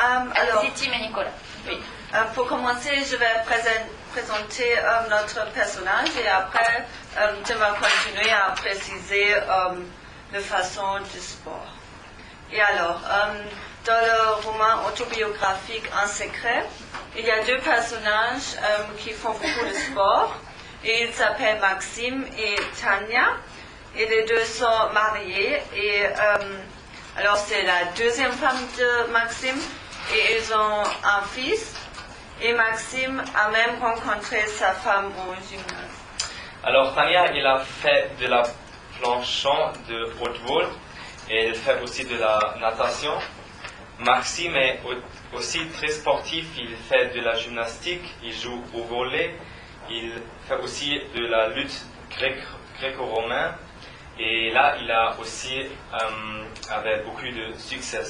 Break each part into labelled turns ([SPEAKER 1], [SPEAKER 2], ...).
[SPEAKER 1] Alors,
[SPEAKER 2] Allez-y, Tim et Nicolas.
[SPEAKER 1] Oui. Pour commencer, je vais présenter notre personnage et après, tu vas continuer à préciser la façon du sport. Et alors, dans le roman autobiographique Un secret, il y a deux personnages qui font beaucoup de sport. Et ils s'appellent Maxime et Tania. Et les deux sont mariés. Et alors, c'est la deuxième femme de Maxime. Et ils ont un fils. Et Maxime a même rencontré sa femme au gymnase.
[SPEAKER 3] Alors, Tania, il a fait de la planchon de haute-vol. Et elle fait aussi de la natation. Maxime est aussi très sportif. Il fait de la gymnastique. Il joue au volley. Il fait aussi de la lutte gréco-romaine. Et là, il a aussi avait beaucoup de succès.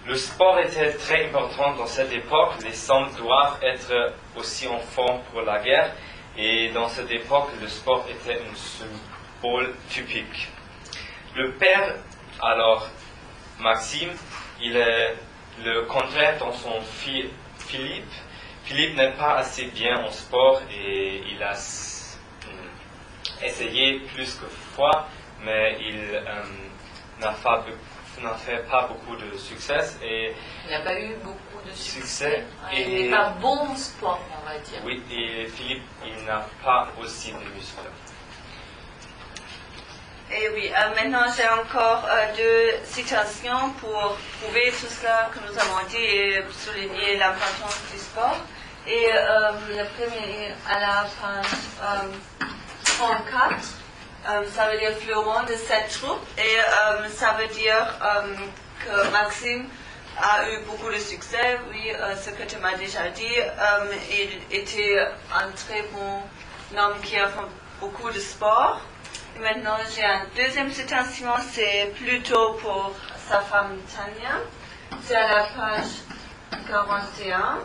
[SPEAKER 3] Le sport était très important dans cette époque. Les hommes doivent être aussi en forme pour la guerre. Et dans cette époque, le sport était un symbole typique. Le père, alors, Maxime, il est le contraire dans son fils Philippe. Philippe n'est pas assez bien en sport et il a essayé plus que fois, mais il n'a fait pas beaucoup de succès. Et
[SPEAKER 2] il n'a pas eu beaucoup de succès.
[SPEAKER 3] Et
[SPEAKER 2] il n'est pas bon au sport, on va dire.
[SPEAKER 3] Oui, et Philippe, il n'a pas aussi de muscles.
[SPEAKER 1] Et oui, maintenant j'ai encore deux citations pour prouver tout cela que nous avons dit et souligner l'importance du sport. Et le premier est à la page 34, ça veut dire fleuron de cette troupe, et ça veut dire que Maxime a eu beaucoup de succès, oui, ce que tu m'as déjà dit. Il était un très bon homme qui a fait beaucoup de sport. Et maintenant, j'ai une deuxième citation, c'est plutôt pour sa femme Tania. C'est à la page 41.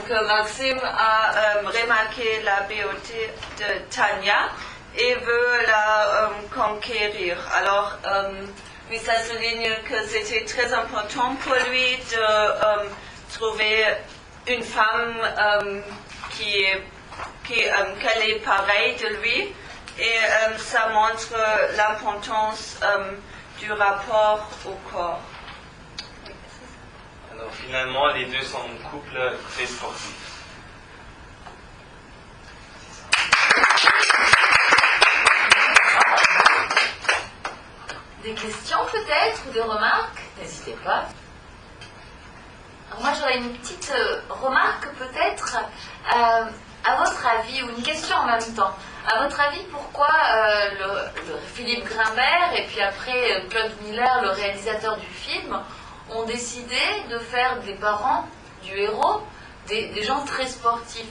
[SPEAKER 1] Que Maxime a remarqué la beauté de Tania et veut la conquérir. Alors, oui, ça souligne que c'était très important pour lui de trouver une femme qu'elle est pareille de lui, et ça montre l'importance du rapport au corps.
[SPEAKER 3] Alors finalement, les deux sont un couple très sportif.
[SPEAKER 2] Des questions peut-être ou des remarques? N'hésitez pas. Alors moi j'aurais une petite remarque peut-être. À votre avis, ou une question en même temps, à votre avis, pourquoi le Philippe Grimbert et puis après Claude Miller, le réalisateur du film, ont décidé de faire des parents du héros des gens très sportifs?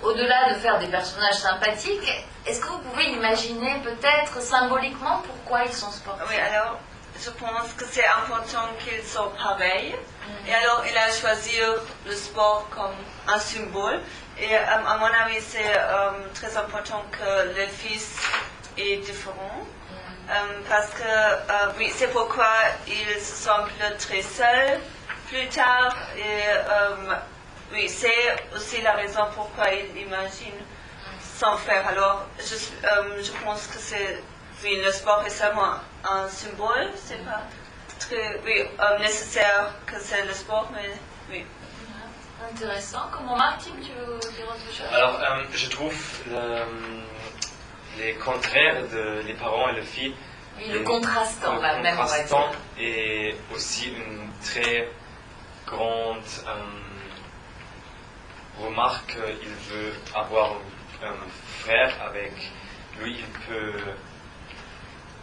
[SPEAKER 2] Au-delà de faire des personnages sympathiques, est-ce que vous pouvez imaginer peut-être symboliquement pourquoi ils sont sportifs?
[SPEAKER 1] Oui, alors je pense que c'est important qu'ils soient pareils. Et alors il a choisi le sport comme un symbole. Et à mon avis, c'est très important que le fils est différent. Parce que, oui, c'est pourquoi il se semble très seul plus tard. Et oui, c'est aussi la raison pourquoi il imagine son frère. Alors, je pense que c'est, oui, le sport est seulement un symbole. C'est pas très, oui, nécessaire que c'est le sport, mais oui.
[SPEAKER 2] Intéressant. Comment Martin, tu veux dire autre chose?
[SPEAKER 3] Alors, je trouve les contraires de les parents et les filles.
[SPEAKER 2] Oui, le contrastant, la même on va dire.
[SPEAKER 3] Et aussi une très grande remarque qu'il veut avoir un frère avec lui. Il peut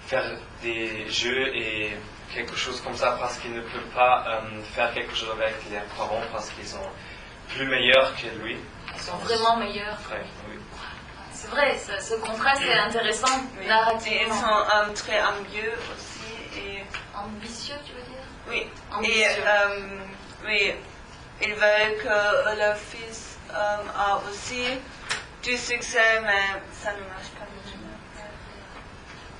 [SPEAKER 3] faire des jeux et quelque chose comme ça parce qu'il ne peut pas faire quelque chose avec les parents parce qu'ils sont plus meilleurs que lui.
[SPEAKER 2] Ils sont vraiment meilleurs.
[SPEAKER 3] Ouais, oui.
[SPEAKER 2] C'est vrai, ce contraste est intéressant narrativement.
[SPEAKER 1] Et ils sont très ambitieux aussi. Et
[SPEAKER 2] ambitieux, tu veux dire?
[SPEAKER 1] Oui.
[SPEAKER 2] Ambitieux.
[SPEAKER 1] Et oui, ils veulent que leur fils a aussi du succès, mais ça ne marche pas.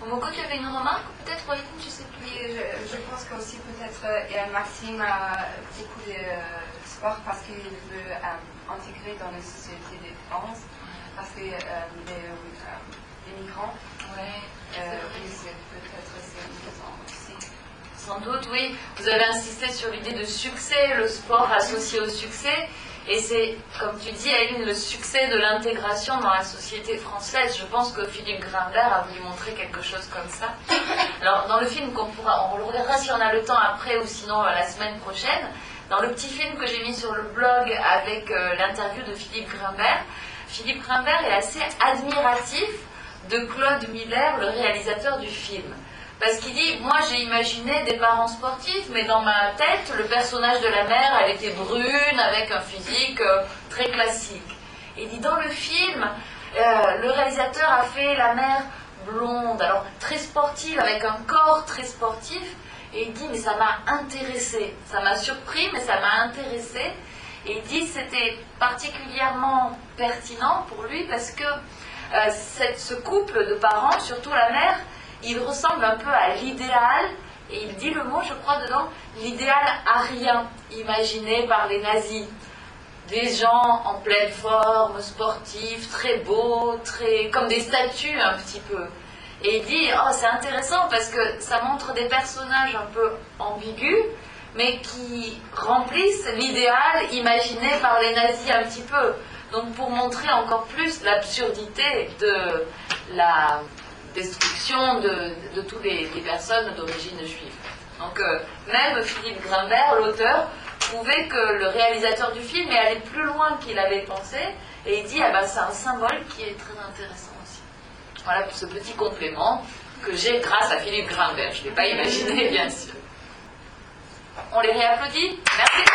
[SPEAKER 2] Momoko, tu avais une remarque peut-être, je sais plus.
[SPEAKER 4] Oui, je pense qu'aussi peut-être Maxime a beaucoup de sport parce qu'il veut intégrer dans la société de France, parce que les migrants,
[SPEAKER 2] Ouais.
[SPEAKER 4] oui, peut-être c'est une raison aussi.
[SPEAKER 2] Sans doute, oui. Vous avez insisté sur l'idée de succès, le sport associé au succès. Et c'est, comme tu dis, Aline, le succès de l'intégration dans la société française. Je pense que Philippe Grimbert a voulu montrer quelque chose comme ça. Alors, dans le film on le regardera si on a le temps après ou sinon la semaine prochaine, dans le petit film que j'ai mis sur le blog avec l'interview de Philippe Grimbert est assez admiratif de Claude Miller, le réalisateur du film. Parce qu'il dit, moi j'ai imaginé des parents sportifs, mais dans ma tête, le personnage de la mère, elle était brune, avec un physique très classique. Et il dit, dans le film, le réalisateur a fait la mère blonde, alors très sportive, avec un corps très sportif, et il dit, mais ça m'a intéressé, ça m'a surpris, mais ça m'a intéressé. Et il dit, c'était particulièrement pertinent pour lui, parce que ce couple de parents, surtout la mère, il ressemble un peu à l'idéal, et il dit le mot, je crois, dedans, l'idéal arien, imaginé par les nazis. Des gens en pleine forme, sportifs, très beaux, comme des statues un petit peu. Et il dit, oh, c'est intéressant parce que ça montre des personnages un peu ambigus, mais qui remplissent l'idéal imaginé par les nazis un petit peu. Donc pour montrer encore plus l'absurdité de la destruction de toutes les personnes d'origine juive. Donc même Philippe Grimbert, l'auteur, trouvait que le réalisateur du film est allé plus loin qu'il avait pensé, et il dit ah ben, c'est un symbole qui est très intéressant aussi. Voilà pour ce petit complément que j'ai grâce à Philippe Grimbert. Je ne l'ai pas imaginé, bien sûr. On les réapplaudit. Merci.